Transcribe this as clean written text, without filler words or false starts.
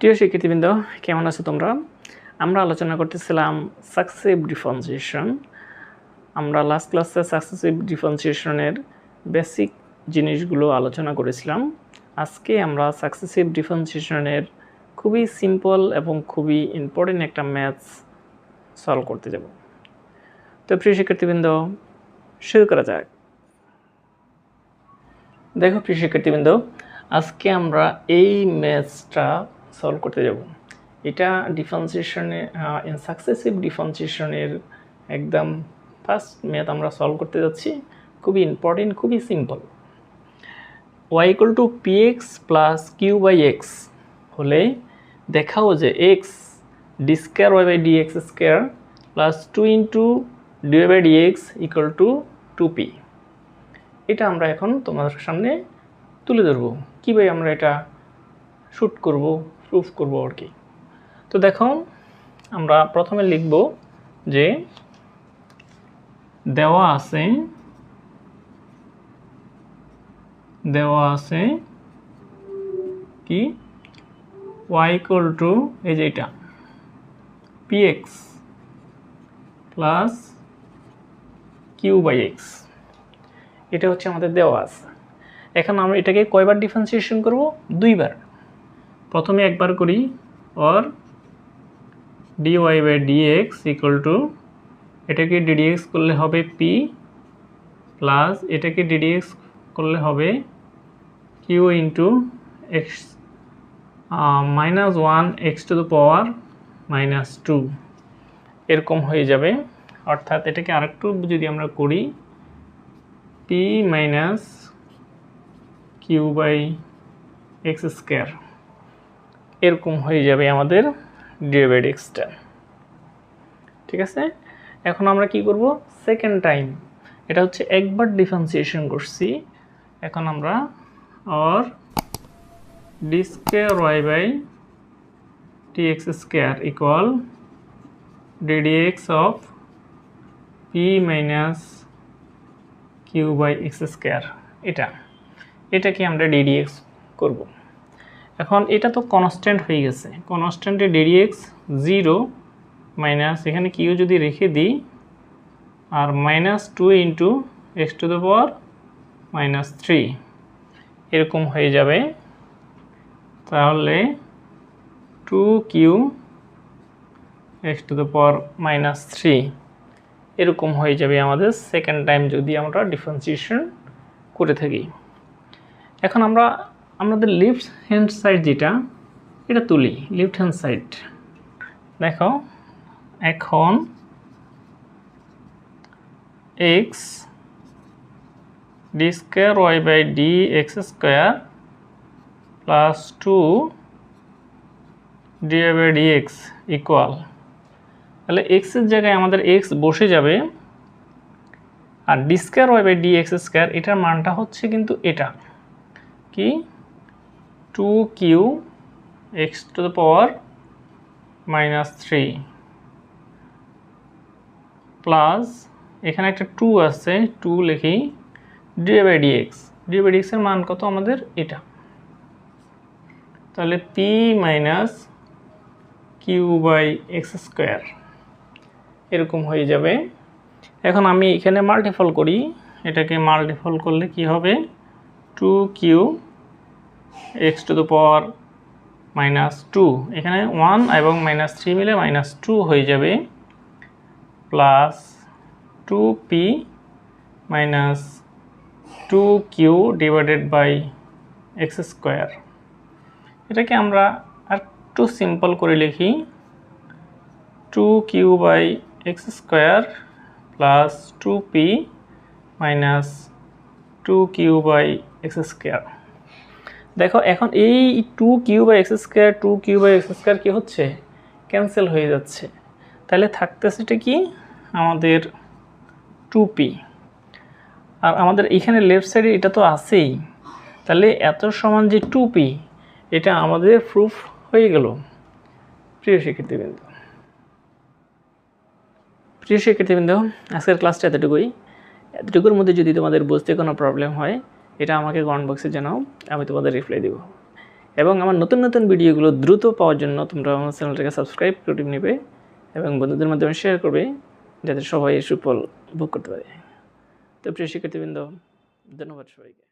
প্রিয় শিক্ষার্থীবৃন্দ, কেমন আছো তোমরা? আমরা আলোচনা করতেছিলাম সাকসেসিভ ডিফারেন্সিয়েশন। আমরা লাস্ট ক্লাসে সাকসেসিভ ডিফারেন্সিয়েশনের বেসিক জিনিসগুলো আলোচনা করেছিলাম। আজকে আমরা সাকসেসিভ ডিফারেন্সিয়েশনের খুবই সিম্পল এবং খুবই ইম্পর্টেন্ট একটা ম্যাথস সলভ করতে যাব। তো প্রিয় শিক্ষার্থীবৃন্দ, শুরু করা যাক। দেখো প্রিয় শিক্ষার্থীবৃন্দ, আজকে আমরা এই ম্যাথসটা সলভ করতে যাব। এটা ডিফারেন্সিয়েশনে সাকসেসিভ ডিফারেন্সিয়েশনের একদম ফার্স্ট ম্যাথ আমরা সলভ করতে যাচ্ছি। খুবই ইম্পর্টেন্ট, খুবই simple. y = px + q / x হলে দেখাও যে x d2y / dx² + 2 * dy/dx = 2p। এটা আমরা এখন তোমাদের সামনে তুলে ধরবো, কীভাবে আমরা এটা শুট করব, প্রুফ করব আর কি। তো দেখো, আমরা প্রথমে লিখব যে দেওয়া আছে কি y = এই যে এটা px + q / x, এটা হচ্ছে আমাদের দেওয়া আছে। এখন আমরা এটাকে কয়বার ডিফারেন্সিয়েশন করব? দুইবার। প্রথমে একবার করি, or dy/dx = এটাকে ddx করলে হবে p প্লাস এটাকে ddx করলে হবে q * x -1 x⁻² এরকম হয়ে যাবে। অর্থাৎ এটাকে আরেকটু যদি আমরা করি, p - q / x² এরকম হয়ে যাবে আমাদের dy/dx-টা। ঠিক আছে, এখন আমরা কি করব? সেকেন্ড টাইম, এটা হচ্ছে একবার ডিফারেন্সিয়েশন করছি। এখন আমরা or d2y / dx² = ddx of p - q / x²। এটাকে আমরা ddx করব। এখন এটা তো কনস্ট্যান্ট হয়ে গেছে, কনস্ট্যান্টে ddx 0 মাইনাস এখানে q যদি রেখে দিই আর -2 * x⁻³ এরকম হয়ে যাবে। তাহলে 2q x⁻³ এরকম হয়ে যাবে আমাদের সেকেন্ড টাইম যদি আমরা ডিফারেন্সিয়েশন করে থাকি। এখন আমরা আমাদের লেফট হ্যান্ড সাইড যেটা, এটা তুলি। লেফট হ্যান্ড সাইড দেখো, এখন x d2y / dx² + 2 dy/dx equal, তাহলে x এর জায়গায় আমাদের x বসে যাবে, আর d2y / dx² এটার মানটা হচ্ছে কিন্তু এটা কি 2q x⁻³ প্লাস এখানে একটা 2 আছে, 2 লিখি dy/dx এর মান কত আমাদের? এটা। তাহলে p - q / x² এরকম হয়ে যাবে। এখন আমি এখানে মাল্টিপল করি, এটাকে মাল্টিপল করলে কি হবে? 2q x⁻², এখানে 1 এবং -3 মিলে -2 হয়ে যাবে, প্লাস 2p - 2q / x²। এটাকে আমরা একটু সিম্পল করে লিখি, 2q / x² plus 2p - 2q / x²। দেখো, এখন এই 2q / x² 2q / x² কি হচ্ছে? ক্যান্সেল হয়ে যাচ্ছে। তাহলে থাকতেছে এটা কি আমাদের 2p, আর আমাদের এখানে লেফট সাইডে এটা তো আছেই। তাহলে এত সমান যে 2p, এটা আমাদের প্রুফ হয়ে গেল। প্রিয় শিক্ষার্থীবৃন্দ, আজকের ক্লাসটা এতটুকুর মধ্যে যদি তোমাদের বুঝতে কোনো প্রবলেম হয়, এটা আমাকে কমেন্ট বক্সে জানাও, আমি তোমাদের রিপ্লাই দেব। এবং আমার নতুন নতুন ভিডিওগুলো দ্রুত পাওয়ার জন্য তোমরা আমার চ্যানেলটাকে সাবস্ক্রাইব করে নেবে এবং বন্ধুদের মাধ্যমে শেয়ার করবে যাতে সবাই এর সুফল ভোগ করতে পারে। তো প্রিয় শিক্ষার্থীবৃন্দ, ধন্যবাদ সবাইকে।